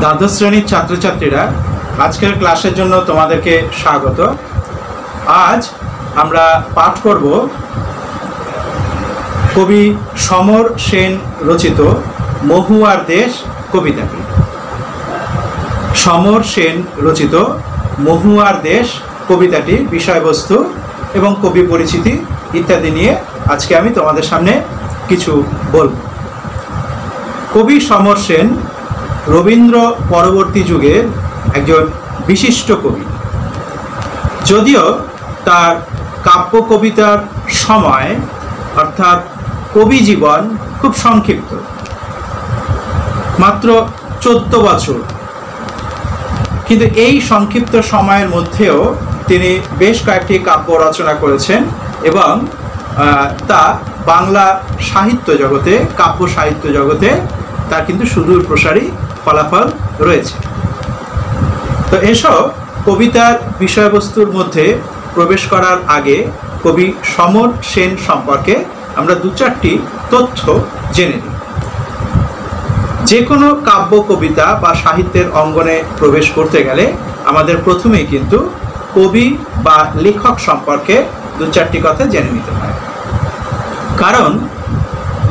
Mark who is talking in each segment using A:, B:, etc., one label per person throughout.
A: দ্বাদশ শ্রেণীর ছাত্রছাত্রীরা, আজকের ক্লাসের জন্য তোমাদেরকে স্বাগত। আজ আমরা পাঠ করব কবি সমর সেন রচিত মহুয়ার দেশ কবিতাটি। সমর সেন রচিত মহুয়ার দেশ কবিতাটি বিষয়বস্তু এবং কবি পরিচিতি ইত্যাদি নিয়ে আজকে আমি তোমাদের সামনে কিছু বলব। কবি সমর সেন রবীন্দ্র পরবর্তী যুগের একজন বিশিষ্ট কবি। যদিও তার কাব্য কবিতার সময় অর্থাৎ কবি জীবন খুব সংক্ষিপ্ত, মাত্র 14 বছর, কিন্তু এই সংক্ষিপ্ত সময়ের মধ্যেও তিনি বেশ কয়েকটি কাব্য রচনা করেছেন এবং তা বাংলা সাহিত্য জগতে, কাব্য সাহিত্য জগতে তার কিন্তু সুদূর প্রসারী ফলাফল রয়েছে। তো এসব কবিতার বিষয়বস্তুর মধ্যে প্রবেশ করার আগে কবি সমর সেন সম্পর্কে আমরা 2-4টি তথ্য জেনে নিই। যে কোনো কাব্য কবিতা বা সাহিত্যের অঙ্গনে প্রবেশ করতে গেলে আমাদের প্রথমেই কিন্তু কবি বা লেখক সম্পর্কে 2-4টি কথা জেনে নিতে হয়। কারণ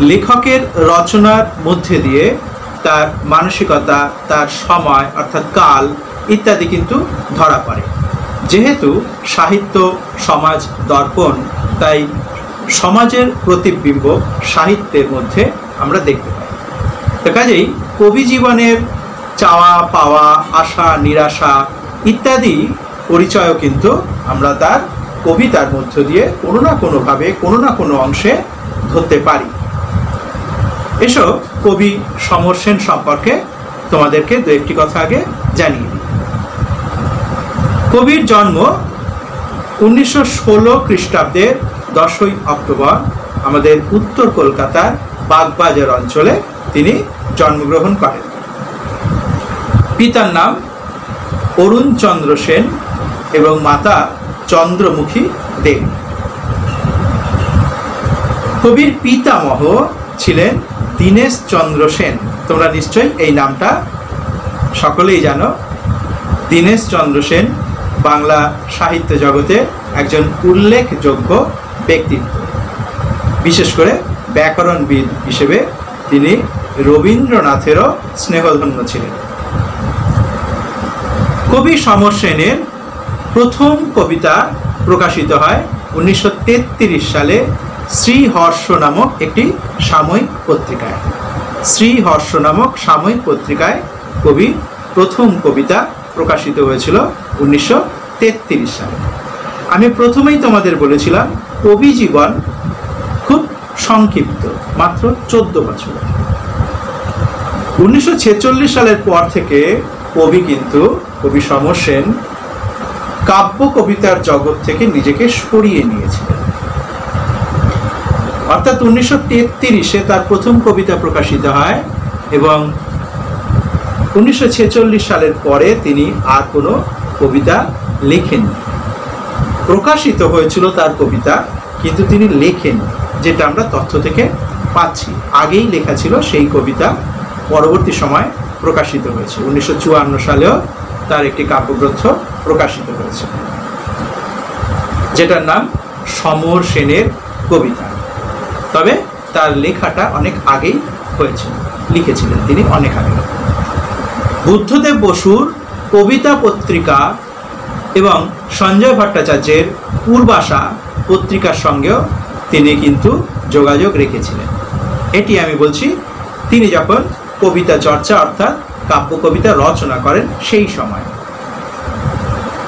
A: লেখকের রচনার মধ্যে দিয়ে তার মানসিকতা, তার সময় অর্থাৎ কাল ইত্যাদি কিন্তু ধরা পড়ে। যেহেতু সাহিত্য সমাজ দর্পণ, তাই সমাজের প্রতিবিম্ব সাহিত্যের মধ্যে আমরা দেখতে পাই। তো কাজেই কবি জীবনের চাওয়া পাওয়া, আশা নিরাশা ইত্যাদি পরিচয়ও কিন্তু আমরা তার কবিতার মধ্য দিয়ে কোনো না কোনোভাবে, কোনো না কোনো অংশে ধরতে পারি। এসব কবি সমর সেন সম্পর্কে তোমাদেরকে 2-1টি কথা আগে জানিয়ে দিই। কবির জন্ম 1916 খ্রিস্টাব্দের 10ই অক্টোবর আমাদের উত্তর কলকাতার বাগবাজার অঞ্চলে তিনি জন্মগ্রহণ করেন। পিতার নাম অরুণচন্দ্র সেন এবং মাতা চন্দ্রমুখী দেবী। কবির পিতামহ ছিলেন দীনেশ চন্দ্র সেন। তোমরা নিশ্চয়ই এই নামটা সকলেই জানো। দীনেশ চন্দ্র সেন বাংলা সাহিত্য জগতে একজন উল্লেখযোগ্য ব্যক্তিত্ব। বিশেষ করে ব্যাকরণবিদ হিসেবে তিনি রবীন্দ্রনাথেরও স্নেহধন্য ছিলেন। কবি সমর সেনের প্রথম কবিতা প্রকাশিত হয় 1933 সালে শ্রীহর্ষ নামক একটি সাময়িক পত্রিকায়। শ্রীহর্ষ নামক সাময়িক পত্রিকায় কবির প্রথম কবিতা প্রকাশিত হয়েছিল 1933 সালে। আমি প্রথমেই তোমাদের বলেছিলাম কবি জীবন খুব সংক্ষিপ্ত, মাত্র 14 বছর। 1946 সালের পর থেকে কবি সমর সেন কাব্য কবিতার জগৎ থেকে নিজেকে সরিয়ে নিয়েছিলেন। অর্থাৎ 1933-এ তার প্রথম কবিতা প্রকাশিত হয় এবং 1946 সালের পরে তিনি আর কোনো কবিতা লেখেননি। প্রকাশিত হয়েছিল তার কবিতা, কিন্তু তিনি লেখেন, যেটা আমরা তথ্য থেকে পাচ্ছি। আগেই লেখা ছিল সেই কবিতা, পরবর্তী সময় প্রকাশিত হয়েছে। 1954 সালেও তার একটি কাব্যগ্রন্থ প্রকাশিত হয়েছে, যেটার নাম সমর সেনের কবিতা। তবে তার লেখাটা অনেক আগেই হয়েছিল, লিখেছিলেন তিনি অনেক আগে। বুদ্ধদেব বসুর কবিতা পত্রিকা এবং সঞ্জয় ভট্টাচার্যের পূর্বাশা পত্রিকার সঙ্গেও তিনি কিন্তু যোগাযোগ রেখেছিলেন। এটি আমি বলছি তিনি যখন কবিতা চর্চা অর্থাৎ কাব্য কবিতা রচনা করেন সেই সময়।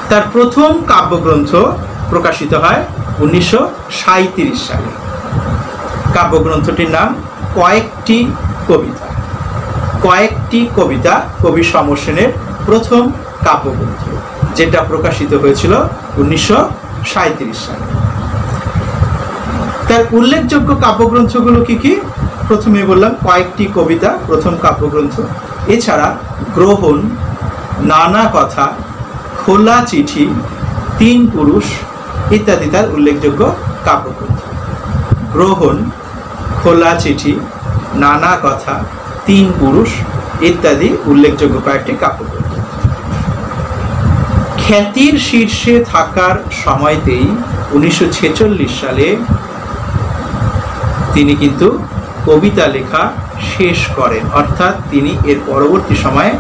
A: তার প্রথম কাব্যগ্রন্থ প্রকাশিত হয় 1937 সালে। কাব্যগ্রন্থটির নাম কয়েকটি কবিতা। কয়েকটি কবিতা কবি সমর সেনের প্রথম কাব্যগ্রন্থ, যেটা প্রকাশিত হয়েছিল 1937 সালে। তার উল্লেখযোগ্য কাব্যগ্রন্থগুলো কি কি? প্রথমে বললাম কয়েকটি কবিতা, প্রথম কাব্যগ্রন্থ। এছাড়া গ্রহণ, নানা কথা, খোলা চিঠি, 3 পুরুষ ইত্যাদি তার উল্লেখযোগ্য কাব্যগ্রন্থ। গ্রহণ, খোলা চিঠি, নানা কথা, 3 পুরুষ ইত্যাদি উল্লেখযোগ্য কয়েকটি কাব্যগ্রন্থ। খ্যাতির শীর্ষে থাকার সময়তেই 1946 সালে তিনি কিন্তু কবিতা লেখা শেষ করেন, অর্থাৎ তিনি এর পরবর্তী সময়ে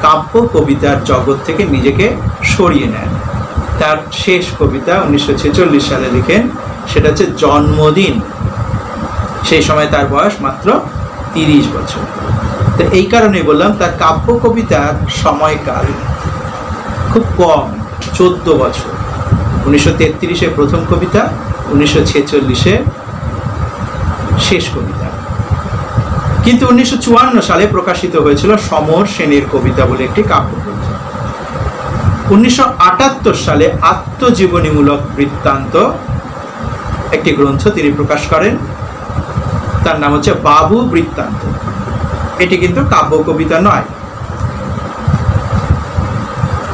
A: কাব্য কবিতার জগৎ থেকে নিজেকে সরিয়ে নেন। তার শেষ কবিতা 1946 সালে লিখেন, সেটা হচ্ছে জন্মদিন। সেই সময় তার বয়স মাত্র 30 বছর। তো এই কারণেই বললাম তার কাব্য কবিতার সময়কাল খুব কম, 14 বছর। 1933-এ প্রথম কবিতা, 1946-এ শেষ কবিতা। কিন্তু 1954 সালে প্রকাশিত হয়েছিল সমর সেনের কবিতা বলে একটি কাব্যগ্রন্থ। 1978 সালে আত্মজীবনীমূলক বৃত্তান্ত একটি গ্রন্থ তিনি প্রকাশ করেন, তার নাম হচ্ছে বাবু বৃত্তান্ত। এটি কিন্তু কাব্য কবিতা নয়।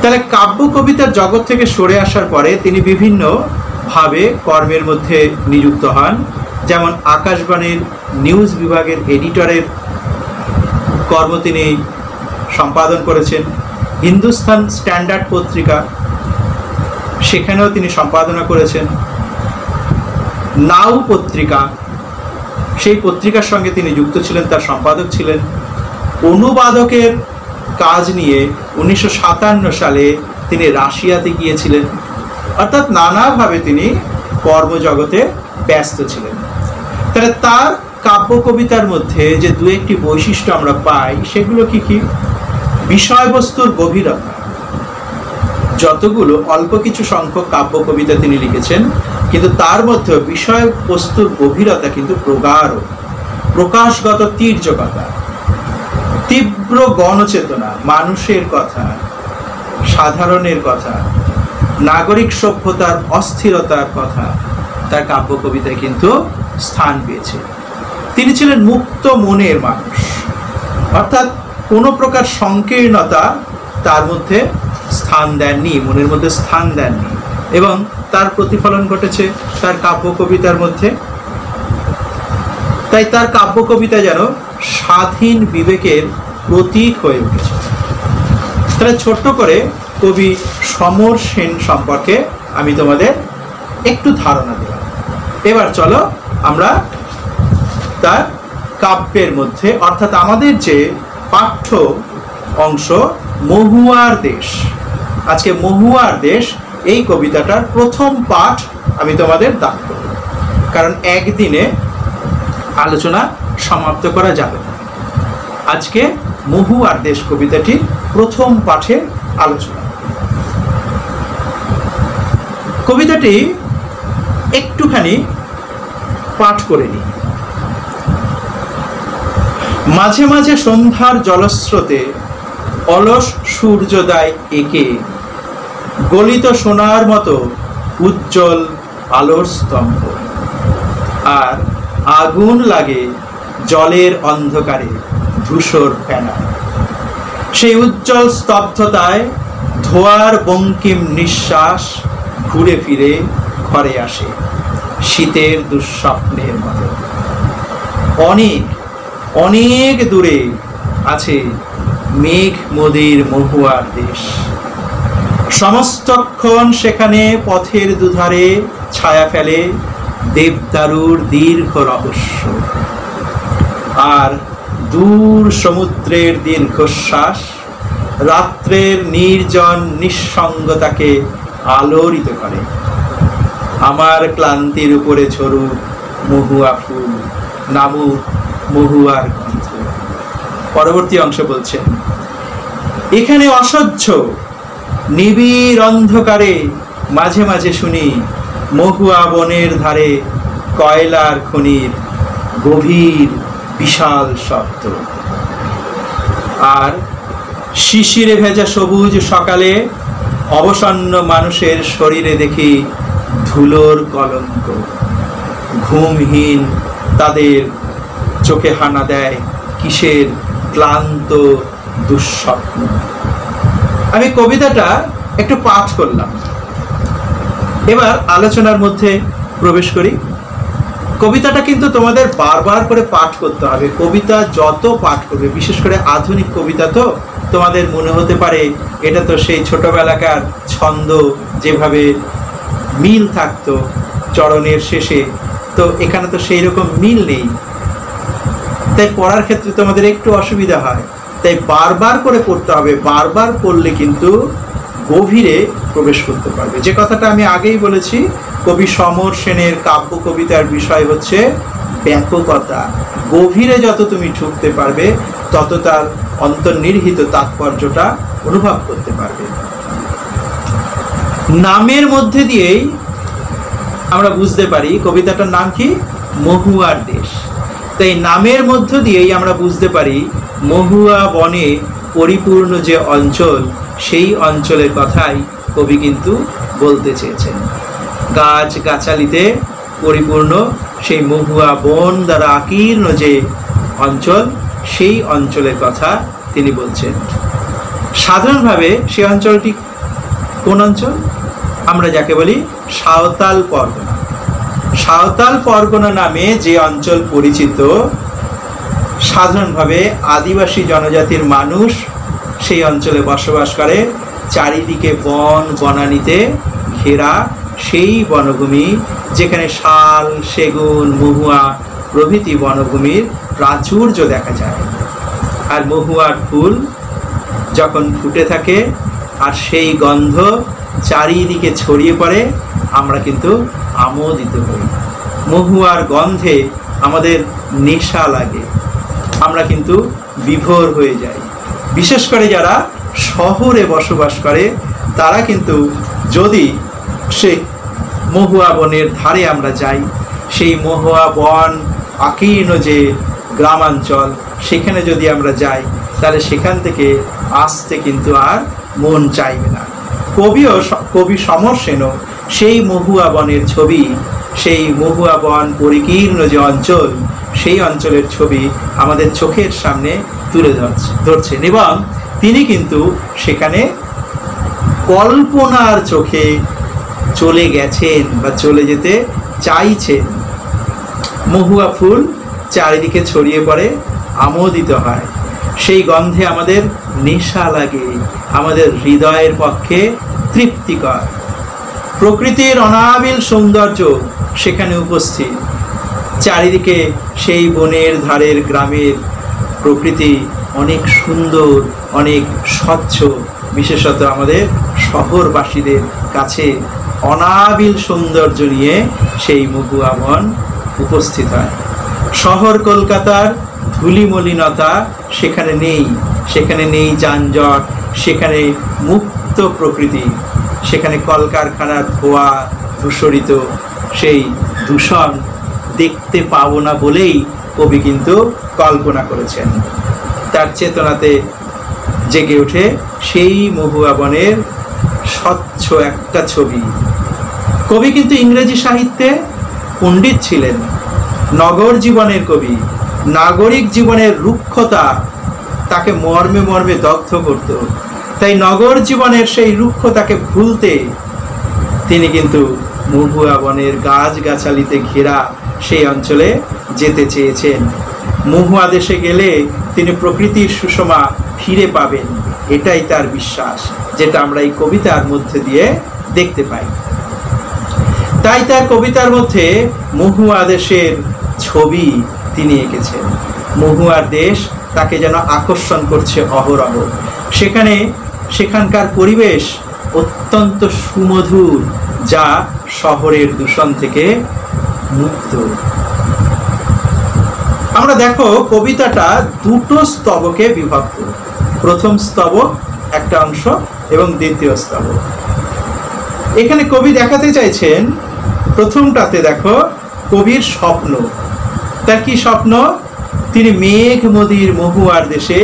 A: তাহলে কাব্য কবিতার জগৎ থেকে সরে আসার পরে তিনি বিভিন্ন ভাবে কর্মের মধ্যে নিযুক্ত হন। যেমন আকাশবাণীর নিউজ বিভাগের এডিটরের কর্ম তিনি সম্পাদন করেছেন। হিন্দুস্তান স্ট্যান্ডার্ড পত্রিকা, সেখানেও তিনি সম্পাদনা করেছেন। নাও পত্রিকা, সেই পত্রিকার সঙ্গে তিনি যুক্ত ছিলেন, তার সম্পাদক ছিলেন। অনুবাদকের কাজ নিয়ে 1957 সালে তিনি রাশিয়াতে গিয়েছিলেন। অর্থাৎ নানাভাবে তিনি কর্মজগতে ব্যস্ত ছিলেন। তাহলে তার কাব্য কবিতার মধ্যে যে দু একটি বৈশিষ্ট্য আমরা পাই, সেগুলো কি কি? বিষয়বস্তুর গভীরতা। যতগুলো অল্প কিছু সংখ্যক কাব্য কবিতা তিনি লিখেছেন, কিন্তু তার মধ্যে বিষয়বস্তুর গভীরতা কিন্তু প্রগাঢ়। প্রকাশগত তীর্যকতা, তীব্র গণচেতনা, মানুষের কথা, সাধারণের কথা, নাগরিক সভ্যতার অস্থিরতার কথা তার কাব্য কবিতায় কিন্তু স্থান পেয়েছে। তিনি ছিলেন মুক্ত মনের মানুষ, অর্থাৎ কোনো প্রকার সংকীর্ণতা তার মধ্যে স্থান দেননি, মনের মধ্যে স্থান দেননি, এবং তার প্রতিফলন ঘটেছে তার কাব্য কবিতার মধ্যে। তাই তার কাব্য কবিতা যেন স্বাধীন বিবেকের প্রতীক হয়ে উঠেছে। তাহলে ছোট্ট করে কবি সমর সেন সম্পর্কে আমি তোমাদের একটু ধারণা দিলাম। এবার চলো আমরা তার কাব্যের মধ্যে, অর্থাৎ আমাদের যে পাঠ্য অংশ মহুয়ার দেশ, আজকে মহুয়ার দেশ এই কবিতাটার প্রথম পাঠ আমি তোমাদের দান করব, কারণ একদিনে আলোচনা সমাপ্ত করা যাবে না। আজকে মহুয়ার দেশ কবিতাটির প্রথম পাঠের আলোচনা। কবিতাটি একটুখানি পাঠ করে নিই। মাঝে মাঝে সন্ধ্যার জলস্রোতে অলস সূর্যোদয় একে, গলিত সোনার মতো উজ্জ্বল আলোর স্তম্ভ, আর আগুন লাগে জলের অন্ধকারে ধূসর ফেনা। সেই উজ্জ্বল স্তব্ধতায় ধোয়ার বঙ্কিম নিঃশ্বাস ঘুরে ফিরে ঘরে আসে শীতের দুঃস্বপ্নের মতো। অনেক অনেক দূরে আছে মেঘ মদির মহুয়ার দেশ, সমস্তক্ষণ সেখানে পথের দুধারে ছায়া ফেলে দেবদারুর দীর্ঘ রহস্য, আর দূর সমুদ্রের দীর্ঘশ্বাস রাত্রের নির্জন নিঃসঙ্গতাকে আলোড়িত করে। আমার ক্লান্তির উপরে ঝরুক মহুয়া ফুল, নামুক মহুয়ার গন্ধ। পরবর্তী অংশ বলছেন, এখানে অসহ্য নিবিড় অন্ধকারে মাঝে মাঝে শুনি মহুয়া বনের ধারে কয়লার খনির গভীর বিশাল শব্দ, আর শিশিরে ভেজা সবুজ সকালে অবসন্ন মানুষের শরীরে দেখি ধুলোর কলঙ্ক। ঘুমহীন তাদের চোখে হানা দেয় কিসের ক্লান্ত দুঃস্বপ্ন। আমি কবিতাটা একটু পাঠ করলাম, এবার আলোচনার মধ্যে প্রবেশ করি। কবিতাটা কিন্তু তোমাদের বারবার করে পাঠ করতে হবে। কবিতা যত পাঠ করবে, বিশেষ করে আধুনিক কবিতা, তো তোমাদের মনে হতে পারে এটা তো সেই ছোটবেলাকার ছন্দ, যেভাবে মিল থাকতো চরণের শেষে, তো এখানে তো সেই রকম মিল নেই, তাই পড়ার ক্ষেত্রে তোমাদের একটু অসুবিধা হয়। তাই বারবার করে পড়তে হবে, বারবার পড়লে কিন্তু গভীরে প্রবেশ করতে পারবে। যে কথাটা আমি আগেই বলেছি, কবি সমর সেনের কাব্য কবিতার বিষয় হচ্ছে ব্যাপকতা। গভীরে যত তুমি ঢুকতে পারবে, তত তার অন্তর্নিহিত তাৎপর্যটা অনুভব করতে পারবে। নামের মধ্যে দিয়েই আমরা বুঝতে পারি কবিতাটার নাম কি, মহুয়ার দেশ। তাই নামের মধ্য দিয়েই আমরা বুঝতে পারি মহুয়া বনে পরিপূর্ণ যে অঞ্চল, সেই অঞ্চলের কথাই কবি কিন্তু বলতে চেয়েছেন। গাছ গাছালিতে পরিপূর্ণ সেই মহুয়া বন দ্বারা আকীর্ণ যে অঞ্চল, সেই অঞ্চলের কথা তিনি বলছেন। সাধারণভাবে সেই অঞ্চলটি কোন অঞ্চল? আমরা যাকে বলি সাঁওতাল পরগনা। সাঁওতাল পরগনা নামে যে অঞ্চল পরিচিত, সাধারণভাবে আদিবাসী জনজাতির মানুষ সেই অঞ্চলে বসবাস করে। চারিদিকে বন বনানীতে ঘেরা সেই বনভূমি, যেখানে শাল, সেগুন, মহুয়া প্রভৃতি বনভূমির প্রাচুর্য দেখা যায়। আর মহুয়ার ফুল যখন ফুটে থাকে আর সেই গন্ধ চারিদিকে ছড়িয়ে পড়ে, আমরা কিন্তু আমোদিত হই। মহুয়ার গন্ধে আমাদের নেশা লাগে, আমরা কিন্তু বিভোর হয়ে যাই। বিশেষ করে যারা শহরে বসবাস করে, তারা কিন্তু যদি সেই মহুয়া বনের ধারে আমরা যাই, সেই মহুয়া বন আকীর্ণ যে গ্রামাঞ্চল, সেখানে যদি আমরা যাই, তাহলে সেখান থেকে আসতে কিন্তু আর মন চাইবে না। কবি সমর সেনও সেই মহুয়া বনের ছবি, সেই মহুয়া বন পরিকীর্ণ যে অঞ্চল, সেই অঞ্চলের ছবি আমাদের চোখের সামনে তুলে ধরছেন, এবং তিনি কিন্তু সেখানে কল্পনার চোখে চলে গেছেন বা চলে যেতে চাইছেন। মহুয়া ফুল চারিদিকে ছড়িয়ে পড়ে, আমোদিত হয়, সেই গন্ধে আমাদের নেশা লাগে, আমাদের হৃদয়ের পক্ষে তৃপ্তিকর। প্রকৃতির অনাবিল সৌন্দর্য সেখানে উপস্থিত। চারিদিকে সেই বনের ধারের গ্রামের প্রকৃতি অনেক সুন্দর, অনেক স্বচ্ছ। বিশেষত আমাদের শহরবাসীদের কাছে অনাবিল সৌন্দর্য নিয়ে সেই মহুয়া বন উপস্থিত হয়। শহর কলকাতার ধূলিমলিনতা সেখানে নেই, সেখানে নেই যানজট, সেখানে মুক্ত প্রকৃতি, সেখানে কলকারখানার ধোঁয়া ধূসরিত সেই দূষণ দেখতে পাবো না বলেই কবি কিন্তু কল্পনা করেছেন। তার চেতনাতে জেগে ওঠে সেই মহুয়া বনের স্বচ্ছ একটা ছবি। কবি কিন্তু ইংরেজি সাহিত্যে পণ্ডিত ছিলেন, নগর জীবনের কবি। নাগরিক জীবনের রুক্ষতা তাকে মর্মে মর্মে দগ্ধ করত, তাই নগর জীবনের সেই রুক্ষতাকে ভুলতে তিনি কিন্তু মহুয়া বনের গাছগাছালিতে ঘেরা সেই অঞ্চলে যেতে চেয়েছেন। মহুয়া দেশে গেলে তিনি প্রকৃতির সুষমা ফিরে পাবেন, এটাই তার বিশ্বাস, যেটা আমরা এই কবিতার মধ্যে দিয়ে দেখতে পাই। তাই তার কবিতার মধ্যে মহুয়া দেশের ছবি তিনি এঁকেছেন। মহুয়ার দেশ তাকে যেন আকর্ষণ করছে অহরহ। সেখানকার পরিবেশ অত্যন্ত সুমধুর, যা শহরের দূষণ থেকে মুক্ত। আমরা দেখো কবিতাটা দুটো স্তবকে বিভক্ত। প্রথম স্তবক একটা অংশ এবং দ্বিতীয় স্তবক। এখানে কবি দেখাতে চাইছেন, প্রথমটাতে দেখো কবির স্বপ্ন। তার কি স্বপ্ন? তিনি মেঘমদির মহুয়ার দেশে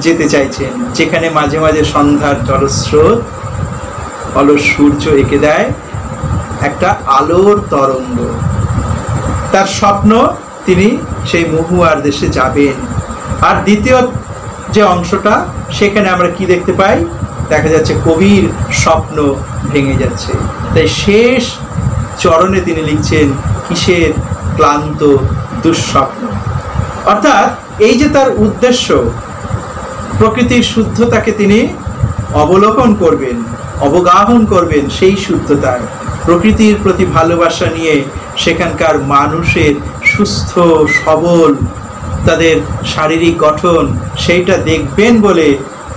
A: যেতে চাইছেন, যেখানে মাঝে মাঝে সন্ধ্যার জলস্রোত অলস সূর্য এঁকে দেয় একটা আলোর তরঙ্গ। তার স্বপ্ন তিনি সেই মহুয়ার দেশে যাবেন। আর দ্বিতীয় যে অংশটা, সেখানে আমরা কি দেখতে পাই? দেখা যাচ্ছে কবির স্বপ্ন ভেঙে যাচ্ছে। তাই শেষ চরণে তিনি লিখছেন কিসের ক্লান্ত দুঃস্বপ্ন। অর্থাৎ এই যে তার উদ্দেশ্য, প্রকৃতির শুদ্ধতাকে তিনি অবলোকন করবেন, অবগাহন করবেন, সেই শুদ্ধতায় প্রকৃতির প্রতি ভালোবাসা নিয়ে সেখানকার মানুষের সুস্থ সবল তাদের শারীরিক গঠন সেইটা দেখবেন বলে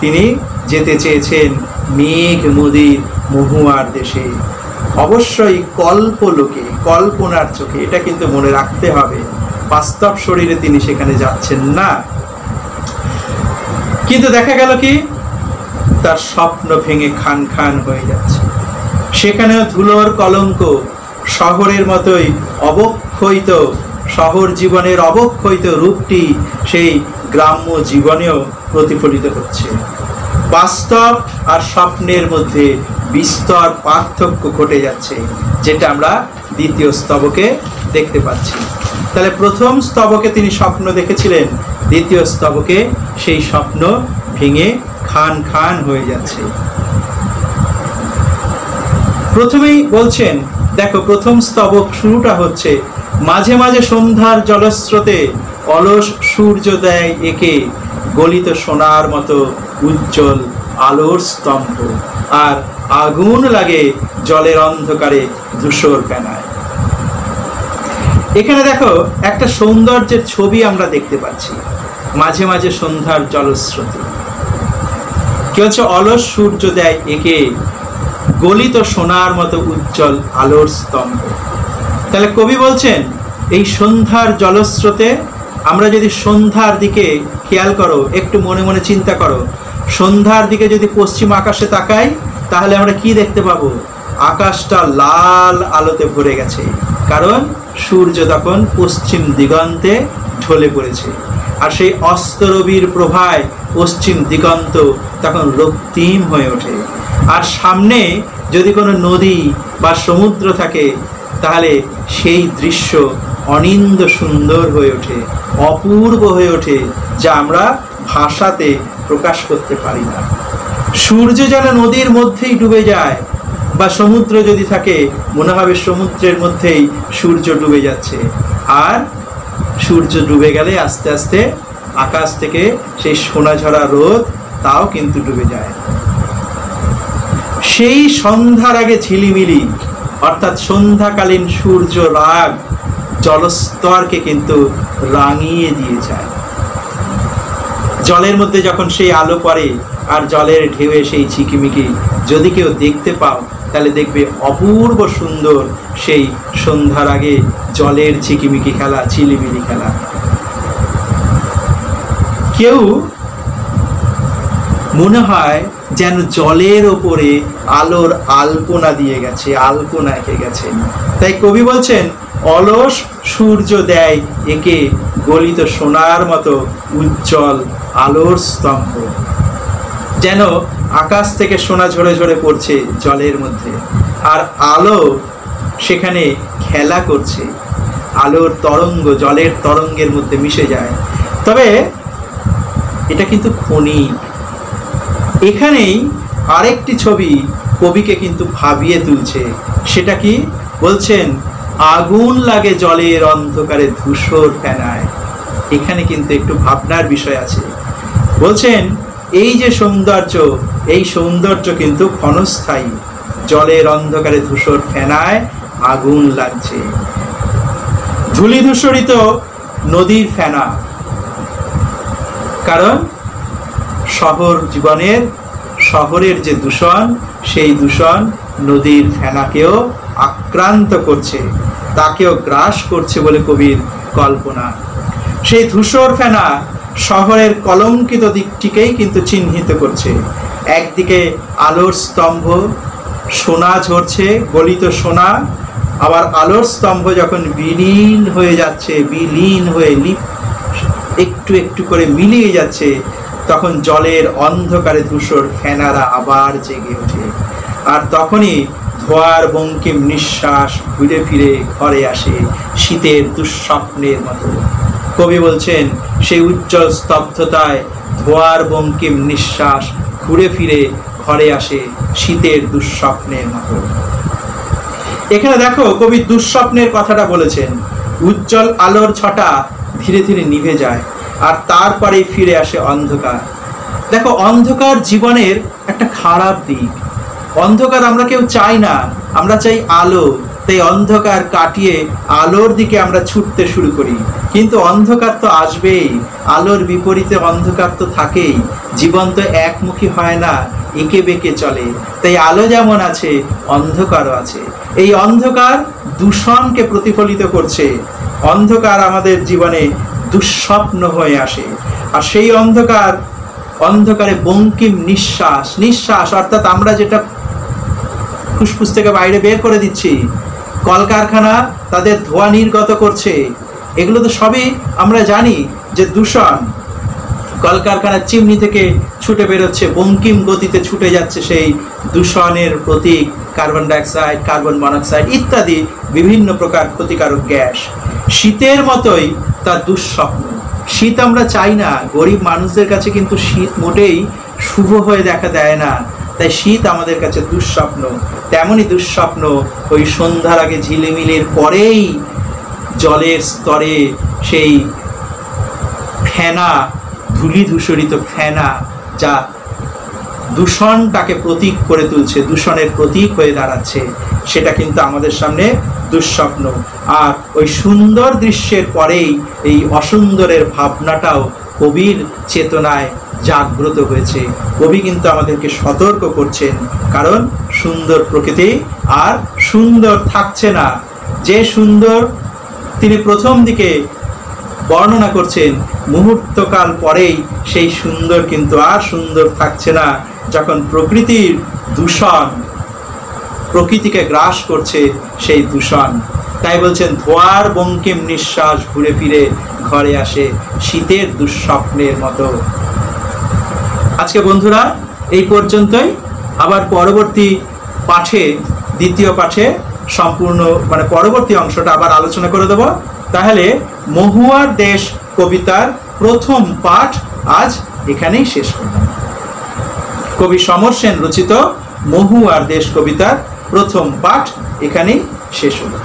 A: তিনি যেতে চেয়েছেন মেঘ নদীর মহুয়ার দেশে। অবশ্যই কল্পলোকে, কল্পনার চোখে, এটা কিন্তু মনে রাখতে হবে। বাস্তব শরীরে তিনি সেখানে যাচ্ছেন না। কিন্তু দেখা গেল কি, তার স্বপ্ন ভেঙে খান খান হয়ে যাচ্ছে। সেখানেও ধুলোর কলঙ্ক, শহরের মতোই অবক্ষয়িত, শহর জীবনের অবক্ষয়িত রূপটি সেই গ্রাম্য জীবনেও প্রতিফলিত হচ্ছে। বাস্তব আর স্বপ্নের মধ্যে বিস্তর পার্থক্য ঘটে যাচ্ছে, যেটা আমরা দ্বিতীয় স্তবকে দেখতে পাচ্ছি। তাহলে প্রথম স্তবকে তিনি স্বপ্ন দেখেছিলেন, দ্বিতীয় স্তবকে সেই স্বপ্ন ভেঙে খান খান হয়ে যাচ্ছে। প্রথমেই বলছেন, দেখো প্রথম স্তবক শুরুটা হচ্ছে, মাঝে মাঝে সন্ধ্যার জলস্রোতে অলস সূর্যোদয় একে গলিত সোনার মতো উজ্জ্বল আলোর স্তম্ভ, আর আগুন লাগে জলের অন্ধকারে ধূসর ফেনায়। এখানে দেখো একটা সৌন্দর্যের ছবি আমরা দেখতে পাচ্ছি। মাঝে মাঝে সন্ধ্যার জলস্রোতে কি হচ্ছে, অলস সূর্যোদয় একে গলিত সোনার মতো উজ্জ্বল আলোর স্তম্ভ। তাহলে কবি বলছেন, এই সন্ধ্যার জলস্রোতে আমরা যদি সন্ধ্যার দিকে খেয়াল করো, একটু মনে মনে চিন্তা করো, সন্ধ্যার দিকে যদি পশ্চিম আকাশে তাকাই তাহলে আমরা কি দেখতে পাবো? আকাশটা লাল আলোতে ভরে গেছে, কারণ সূর্য তখন পশ্চিম দিগন্তে ঢলে পড়েছে। আর সেই অস্তরবির প্রভায় পশ্চিম দিগন্ত তখন রক্তিম হয়ে ওঠে। আর সামনে যদি কোনো নদী বা সমুদ্র থাকে তাহলে সেই দৃশ্য অনিন্দ্য সুন্দর হয়ে ওঠে, অপূর্ব হয়ে ওঠে, যা আমরা ভাষাতে প্রকাশ করতে পারি না। সূর্য যেন নদীর মধ্যেই ডুবে যায়, বা সমুদ্র যদি থাকে মনে হবে সমুদ্রের মধ্যেই সূর্য ডুবে যাচ্ছে। আর সূর্য ডুবে গেলে আস্তে আস্তে আকাশ থেকে সেই সোনাঝরা রোদ তাও কিন্তু ডুবে যায়। সেই সন্ধ্যার আগে ঝিলিমিলি, অর্থাৎ সন্ধ্যাকালীন সূর্য রাগ জলস্তরকে কিন্তু রাঙিয়ে দিয়ে যায়। জলের মধ্যে যখন সেই আলো পড়ে আর জলের ঢেউয়ে সেই ঝিকিমিকি যদি কেউ দেখতে পাও তাহলে দেখবে অপূর্ব সুন্দর সেই সন্ধ্যার আগে জলের ঝিকিমিকি খেলা, ঝিলিমিলি খেলা। কেউ মনে হয় যেন জলের ওপরে আলোর আলপনা দিয়ে গেছে, আলপনা এঁকে গেছেন। তাই কবি বলছেন, অলস সূর্য দেয় একে গলিত সোনার মতো উজ্জ্বল আলোর স্তম্ভ। যেন আকাশ থেকে সোনা ঝরে ঝরে পড়ছে জলের মধ্যে, আর আলো সেখানে খেলা করছে, আলোর তরঙ্গ জলের তরঙ্গের মধ্যে মিশে যায়। তবে এটা কিন্তু ক্ষণিক। এখানেই আরেকটি ছবি কবিকে কিন্তু ভাবিয়ে তুলছে। সেটা কি বলছেন, আগুন লাগে জলের অন্ধকারে ধূসর ফেনায়। এখানে কিন্তু একটু ভাবনার বিষয় আছে। বলছেন এই যে সৌন্দর্য, এই সৌন্দর্য কিন্তু ক্ষণস্থায়ী। জলের অন্ধকারে ধূসর ফেনায় আগুন লাগছে। ধূলি ধূসরিত নদীর ফেনা, কারণ শহর জীবনের শহরের যে দূষণ, সেই দূষণ নদীর ফেনাকেও আক্রান্ত করছে, তাকেও গ্রাস করছে বলে কবির কল্পনা। সেই ধূসর ফেনা শহরের কলঙ্কিত দিকটিকেই কিন্তু চিহ্নিত করছে। একদিকে আলোর স্তম্ভ, সোনা ঝরছে, গলিত সোনা, আবার আলোর স্তম্ভ যখন বিলীন হয়ে যাচ্ছে, বিলীন হয়ে একটু একটু করে মিলিয়ে যাচ্ছে, তখন জলের অন্ধকারে ধূসর ফেনারা আবার জেগে ওঠে। আর তখনই ধোয়ার বঙ্কিম নিঃশ্বাস ঘুরে ফিরে ঘরে আসে শীতের দুঃস্বপ্নের মতো। কবি বলছেন সেই উজ্জ্বল স্তব্ধতায় ধোয়ার বঙ্কিম নিঃশ্বাস ঘুরে ফিরে ঘরে আসে শীতের দুঃস্বপ্নের মতো। এখানে দেখো কবি দুঃস্বপ্নের কথাটা বলেছেন। উজ্জ্বল আলোর ছটা ধীরে ধীরে নিভে যায়, আর তারপরে ফিরে আসে অন্ধকার। দেখো, অন্ধকার জীবনের একটা খারাপ দিক। অন্ধকার আমরা কেউ চাই না, আমরা চাই আলো। তাই অন্ধকার কাটিয়ে আলোর দিকে আমরা ছুটতে শুরু করি। কিন্তু অন্ধকার তো আসবেই, আলোর বিপরীতে অন্ধকার তো থাকেই। জীবন তো একমুখী হয় না, এঁকে বেঁকে চলে। তাই আলো যেমন আছে, অন্ধকারও আছে। এই অন্ধকার দূষণকে প্রতিফলিত করছে। অন্ধকার আমাদের জীবনে দুঃস্বপ্ন হয়ে আসে, আর সেই অন্ধকারে বঙ্কিম নিঃশ্বাস অর্থাৎ আমরা যেটা ফুসফুস থেকে বাইরে বের করে দিচ্ছি, কলকারখানা তাদের ধোঁয়া নির্গত করছে, এগুলো তো সবই আমরা জানি যে দূষণ। কলকারখানার চিমনি থেকে ছুটে বেরোচ্ছে, বঙ্কিম গতিতে ছুটে যাচ্ছে সেই দূষণের প্রতীক কার্বন ডাইঅক্সাইড, কার্বন মনোক্সাইড ইত্যাদি বিভিন্ন প্রকার ক্ষতিকারক গ্যাস। শীতের মতোই তার দুঃস্বপ্ন। শীত আমরা চাই না, গরিব মানুষদের কাছে কিন্তু শীত মোটেই শুভ হয়ে দেখা দেয় না। তাই শীত আমাদের কাছে দুঃস্বপ্ন। তেমনই দুঃস্বপ্ন ওই সন্ধ্যার আগে ঝিলিমিলির পরেই জলের স্তরে সেই ফেনা, ধূলি ধূসরিত ফেনা, যা দূষণটাকে প্রতীক করে তুলছে, দূষণের প্রতীক হয়ে দাঁড়াচ্ছে, সেটা কিন্তু আমাদের সামনে দুঃস্বপ্ন। আর ওই সুন্দর দৃশ্যের পরেই এই অসুন্দরের ভাবনাটাও কবির চেতনায় জাগ্রত হয়েছে। কবি কিন্তু আমাদেরকে সতর্ক করছেন, কারণ সুন্দর প্রকৃতি আর সুন্দর থাকছে না। যে সুন্দর তিনি প্রথম দিকে বর্ণনা করছেন, মুহূর্তকাল পরেই সেই সুন্দর কিন্তু আর সুন্দর থাকছে না, যখন প্রকৃতির দূষণ প্রকৃতিকে গ্রাস করছে সেই দূষণ। তাই বলছেন, ধোঁয়ার বঙ্কিম নিঃশ্বাস ঘুরে ফিরে ঘরে আসে শীতের দুঃস্বপ্নের মতো। আজকে বন্ধুরা এই পর্যন্তই। আবার পরবর্তী পাঠে, দ্বিতীয় পাঠে সম্পূর্ণ পরবর্তী অংশটা আবার আলোচনা করে দেব। তাহলে মহুয়ার দেশ কবিতার প্রথম পাঠ আজ এখানেই শেষ করলাম। কবি সমর সেন রচিত মহুয়ার দেশ কবিতার প্রথম পাঠ এখানেই শেষ হলো।